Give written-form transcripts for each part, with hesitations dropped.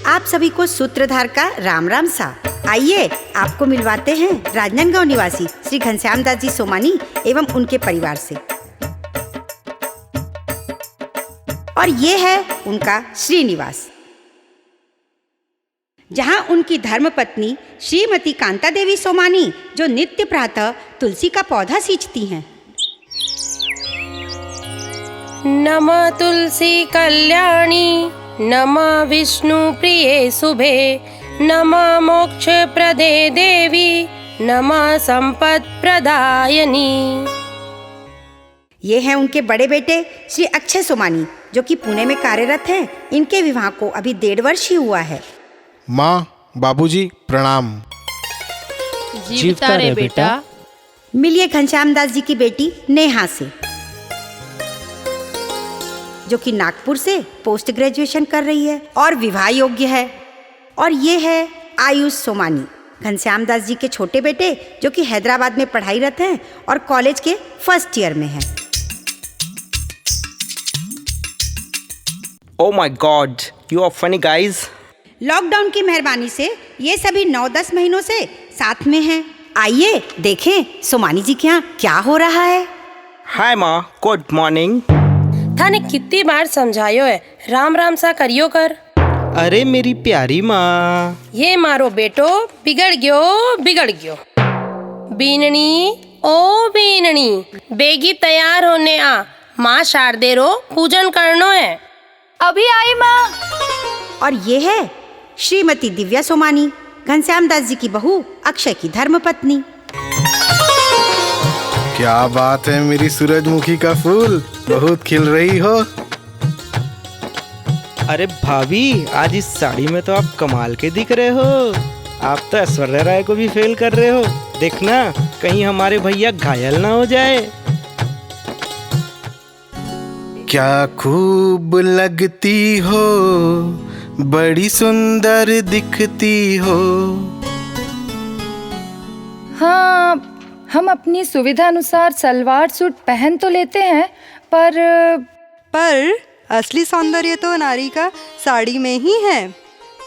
आप सभी को सूत्रधार का राम राम सा। आइए आपको मिलवाते हैं राजनांदगांव निवासी श्री घनश्याम दास जी सोमानी एवं उनके परिवार से। और ये है उनका श्रीनिवास, जहां उनकी धर्मपत्नी श्रीमती कांता देवी सोमानी जो नित्य प्रातः तुलसी का पौधा सींचती हैं। नमः तुलसी कल्याणी, नमः विष्णु प्रिये शुभे, नमः मोक्ष प्रदे देवी, नमः संपत् प्रदायनी। ये हैं उनके बड़े बेटे श्री अक्षय सोमानी जो कि पुणे में कार्यरत हैं। इनके विवाह को अभी 1.5 वर्ष ही हुआ है। माँ बाबूजी प्रणाम। जीवता रहे बेटा। मिलिए घनश्याम दास जी की बेटी नेहा से, जो कि नागपुर से पोस्ट ग्रेजुएशन कर रही है और विवाह योग्य है। और ये है आयुष सोमानी, घनश्याम दास जी के छोटे बेटे जो कि हैदराबाद में पढ़ाईरत हैं और कॉलेज के फर्स्ट ईयर में हैं। Oh my God, you are funny guys. Lockdown की मेहरबानी से ये सभी 9-10 महीनों से साथ में हैं। आइए देखें सोमानी जी के यहाँ क्या हो रहा है। Hi माँ, गुड मॉर्निंग। थाने कितनी बार समझायो है राम राम सा करियो कर। अरे मेरी प्यारी माँ। ये मारो बेटो बिगड़ गयो। बीननी ओ बीननी, बेगी तैयार होने आ, माँ शारदे रो पूजन करनो है। अभी आई माँ। और ये है श्रीमती दिव्या सोमानी, घनश्याम दास जी की बहू अक्षय की धर्मपत्नी। क्या बात है मेरी सूरजमुखी का फूल, बहुत खिल रही हो। अरे भाभी, आज इस साड़ी में तो आप कमाल के दिख रहे हो। आप तो ऐश्वर्या राय को भी फेल कर रहे हो। देखना कहीं हमारे भैया घायल ना हो जाए। क्या खूब लगती हो, बड़ी सुंदर दिखती हो। हाँ, हम अपनी सुविधा अनुसार सलवार सूट पहन तो लेते हैं, पर असली सौंदर्य तो नारी का साड़ी में ही है।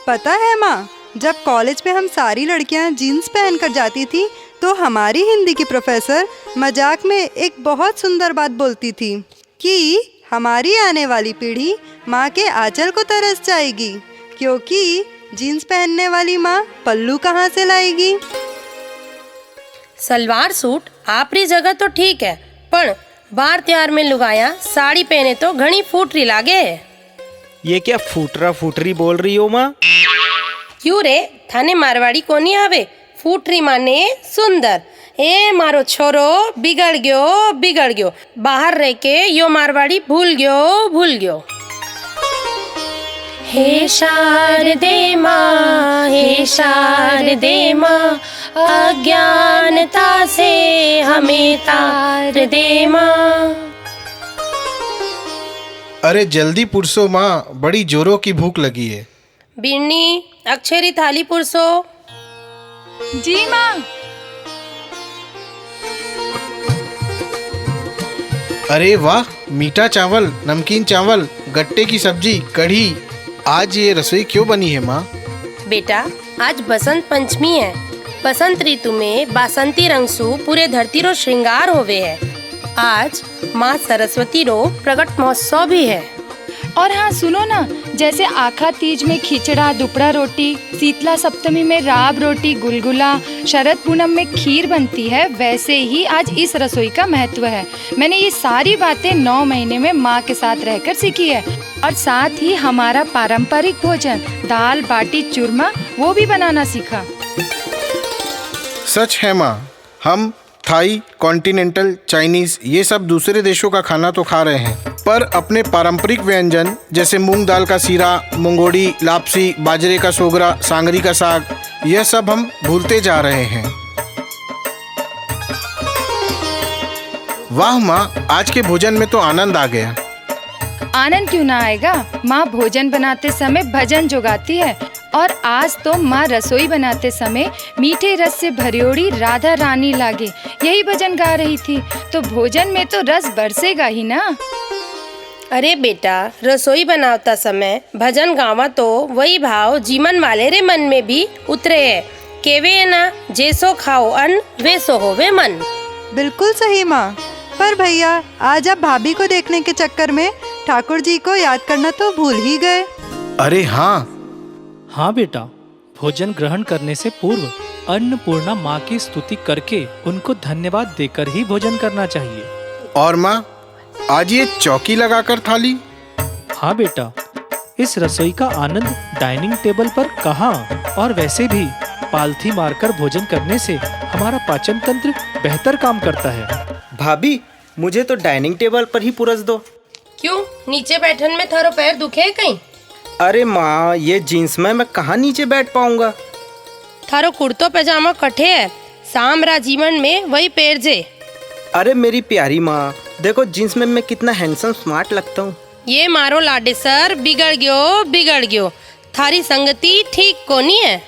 पता है माँ, जब कॉलेज में हम सारी लड़कियाँ जीन्स पहन कर जाती थी तो हमारी हिंदी की प्रोफेसर मजाक में एक बहुत सुंदर बात बोलती थी कि हमारी आने वाली पीढ़ी माँ के आंचल को तरस जाएगी, क्योंकि जीन्स पहनने वाली माँ पल्लू कहाँ से लाएगी। सलवार सूट आपरी जगह तो ठीक है, पर बार त्योहार में लुगाया साड़ी पहने तो घनी फूटरी लागे। ये क्या फूटरा फूटरी बोल रही हो माँ? क्यों रे, थाने मारवाड़ी कोनी आवे? फूटरी माने सुंदर। ए मारो छोरो बिगड़ गयो, बाहर रह के यो मारवाड़ी भूल गयो। हे शारदे माँ, हे शारदे माँ, अज्ञानता से हमें तार दे माँ। अरे जल्दी पुरसो माँ, बड़ी जोरों की भूख लगी है। बिन्नी अक्षरी थाली पुरसो। जी माँ। अरे वाह, मीठा चावल, नमकीन चावल, गट्टे की सब्जी, कढ़ी। आज ये रसोई क्यों बनी है माँ? बेटा, आज बसंत पंचमी है। बसंत ऋतु में बासंती रंग सु पूरे धरती रो श्रृंगार होवे है। आज माँ सरस्वती रो प्रकट महोत्सव भी है। और हाँ सुनो ना, जैसे आखा तीज में खिचड़ा दुपड़ा रोटी, शीतला सप्तमी में राब रोटी गुलगुला, शरद पूनम में खीर बनती है, वैसे ही आज इस रसोई का महत्व है। मैंने ये सारी बातें 9 महीने में माँ के साथ रहकर सीखी है। और साथ ही हमारा पारंपरिक भोजन दाल बाटी चूरमा वो भी बनाना सीखा। सच है माँ, हम थाई, कॉन्टिनेंटल, चाइनीज ये सब दूसरे देशों का खाना तो खा रहे हैं, पर अपने पारंपरिक व्यंजन जैसे मूंग दाल का सीरा, मुंगोड़ी, लापसी, बाजरे का सोगरा, सांगरी का साग, यह सब हम भूलते जा रहे हैं। वाह माँ, आज के भोजन में तो आनंद आ गया। आनंद क्यों ना आएगा, माँ भोजन बनाते समय भजन जो गाती है। और आज तो माँ रसोई बनाते समय मीठे रस से भरियोड़ी राधा रानी लागे यही भजन गा रही थी, तो भोजन में तो रस बरसेगा ही ना। अरे बेटा, रसोई बनावता समय भजन गावा तो वही भाव जीवन वाले रे मन में भी उतरे है। केवे है ना, जैसो खाओ अन्न वैसो होवे मन। बिल्कुल सही माँ। पर भैया, आज आप भाभी को देखने के चक्कर में ठाकुर जी को याद करना तो भूल ही गए। अरे हाँ बेटा, भोजन ग्रहण करने से पूर्व अन्नपूर्णा माँ की स्तुति करके उनको धन्यवाद देकर ही भोजन करना चाहिए। और माँ, आज ये चौकी लगाकर थाली। हाँ बेटा, इस रसोई का आनंद डाइनिंग टेबल पर कहाँ। और वैसे भी पालथी मारकर भोजन करने से हमारा पाचन तंत्र बेहतर काम करता है। भाभी, मुझे तो डाइनिंग टेबल पर ही पुरस दो। क्यों, नीचे बैठन में थारो पैर दुखे है कहीं? अरे माँ, ये जीन्स में मैं कहाँ नीचे बैठ पाऊंगा। थारो कुर्तो पैजामा कठे है, सामरा जीवन में वही पैर जे। अरे मेरी प्यारी माँ, देखो जीन्स में मैं कितना हैंडसम स्मार्ट लगता हूँ। ये मारो लाडे सर, बिगड़ गयो। थारी संगति ठीक कोनी है।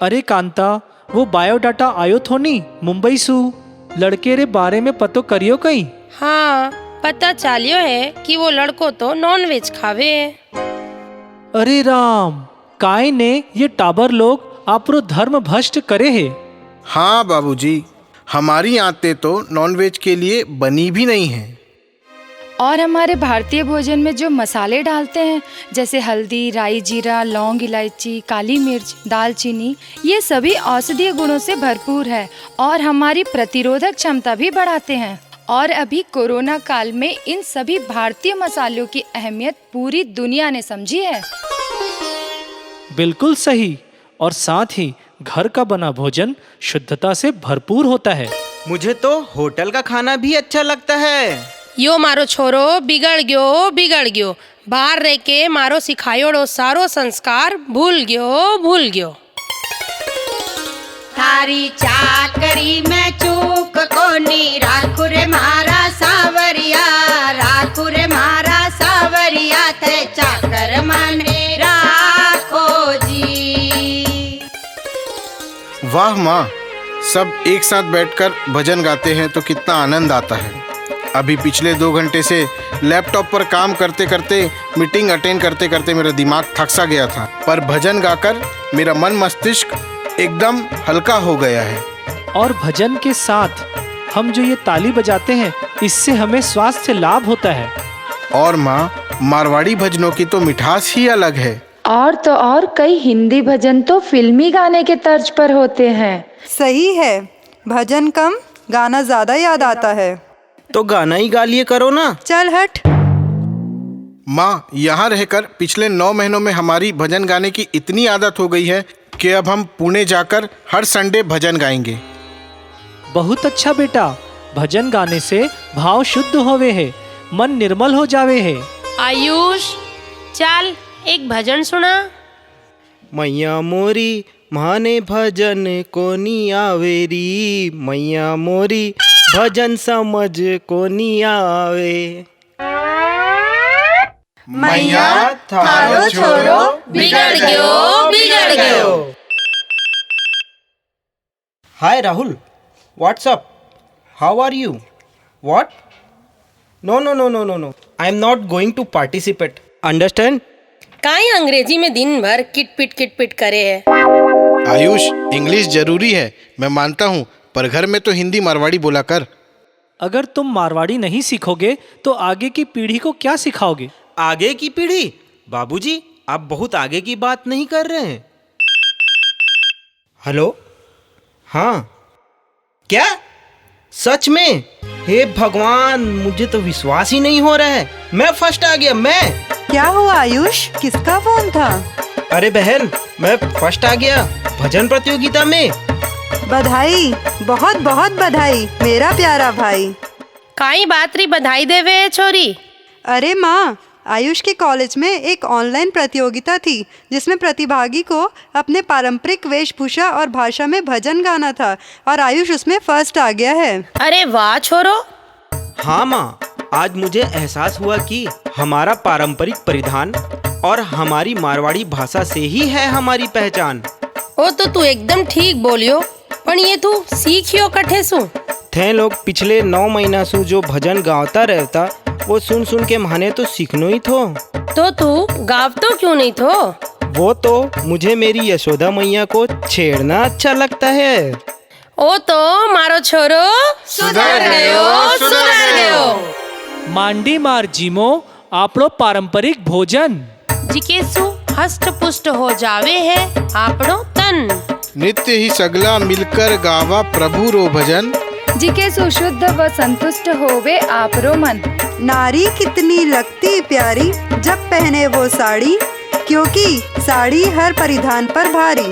अरे कांता, वो बायोडाटा आयो थोनी मुंबई सू। लड़के रे बारे में पतो करियो कहीं? हाँ, पता चालियो है कि वो लड़को तो नॉन वेज खावे है। अरे राम, काय ने ये टाबर लोग आपरो धर्म भ्रष्ट करे है। हाँ बाबूजी, हमारी आंतें तो नॉनवेज के लिए बनी भी नहीं है। और हमारे भारतीय भोजन में जो मसाले डालते हैं, जैसे हल्दी, राई, जीरा, लौंग, इलायची, काली मिर्च, दालचीनी, ये सभी औषधीय गुणों से भरपूर है और हमारी प्रतिरोधक क्षमता भी बढ़ाते हैं। और अभी कोरोना काल में इन सभी भारतीय मसालों की अहमियत पूरी दुनिया ने समझी है। बिल्कुल सही। और साथ ही घर का बना भोजन शुद्धता से भरपूर होता है। मुझे तो होटल का खाना भी अच्छा लगता है। यो मारो छोरो बिगड़ गयो। बाहर रह के मारो सिखायोड़ो सारो संस्कार भूल गयो। थारी चाकरी में चूक कोनी, राखू रे मारा सावरिया थे चाकर मने राखो जी। वाह माँ, सब एक साथ बैठकर भजन गाते हैं तो कितना आनंद आता है। अभी पिछले 2 घंटे से लैपटॉप पर काम करते करते, मीटिंग अटेंड करते करते मेरा दिमाग थक सा गया था, पर भजन गाकर मेरा मन मस्तिष्क एकदम हल्का हो गया है। और भजन के साथ हम जो ये ताली बजाते हैं, इससे हमें स्वास्थ्य लाभ होता है। और माँ, मारवाड़ी भजनों की तो मिठास ही अलग है। और तो और कई हिंदी भजन तो फिल्मी गाने के तर्ज पर होते हैं। सही है, भजन कम गाना ज्यादा याद आता है। तो गाना ही गा लिए करो ना। चल हट। माँ, यहाँ रहकर पिछले 9 महीनों में हमारी भजन गाने की इतनी आदत हो गई है कि अब हम पुणे जाकर हर संडे भजन गाएंगे। बहुत अच्छा बेटा, भजन गाने से भाव शुद्ध होवे है, मन निर्मल हो जावे है। आयुष, चल एक भजन सुना। मैया मोरी माने भजन कोनी आवेरी, मैया मोरी भजन समझ कोनी आवे। मैया थारो छोरो बिगड़ गयो। Hi Rahul, what's up? How are you? What? No, I am not going to participate, understand? काई अंग्रेजी में दिन भर किटपिट करे है। आयुष, इंग्लिश जरूरी है, मैं मानता हूँ, पर घर में तो हिंदी मारवाड़ी बोला कर। अगर तुम मारवाड़ी नहीं सीखोगे तो आगे की पीढ़ी को क्या सिखाओगे? आगे की पीढ़ी? बाबूजी, आप बहुत आगे की बात नहीं कर रहे हैं। हेलो, हाँ, क्या सच में? हे भगवान, मुझे तो विश्वास ही नहीं हो रहा है। मैं फर्स्ट आ गया। मैं? क्या हुआ आयुष, किसका फोन था? अरे बहन, मैं फर्स्ट आ गया भजन प्रतियोगिता में। बधाई, बहुत बहुत बधाई मेरा प्यारा भाई। काई बात री बधाई देवे है छोरी? अरे माँ, आयुष के कॉलेज में एक ऑनलाइन प्रतियोगिता थी जिसमें प्रतिभागी को अपने पारंपरिक वेशभूषा और भाषा में भजन गाना था और आयुष उसमें फर्स्ट आ गया है। अरे वाह छोरो। हाँ माँ, आज मुझे एहसास हुआ कि हमारा पारंपरिक परिधान और हमारी मारवाड़ी भाषा से ही है हमारी पहचान। ओ तो तू एकदम ठीक बोलियो, पर ये तू सीखियो कठे सु? थे लोग पिछले 9 महीना से जो भजन गावता रहता वो सुन सुन के माने तो सीखनो ही थो। तो तू गाव तो क्यों नहीं थो? वो तो मुझे मेरी यशोदा मैया को छेड़ना अच्छा लगता है। ओ तो मारो छोरो सुधर गयो। मांडी मार जीमो आपड़ो पारंपरिक भोजन जिकेसु हष्ट पुष्ट हो जावे है आपड़ो तन। नित्य ही सगला मिलकर गावा प्रभु रो भजन। जिके सुशुद्ध व संतुष्ट होवे आपरो मन। नारी कितनी लगती प्यारी जब पहने वो साड़ी, क्योंकि साड़ी हर परिधान पर भारी।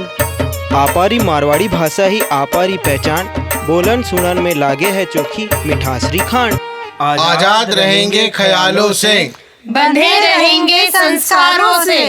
आपारी मारवाड़ी भाषा ही आपारी पहचान, बोलन सुनन में लागे है चोखी मिठासरी खान। आजाद रहेंगे ख्यालों से, बंधे रहेंगे संस्कारों से।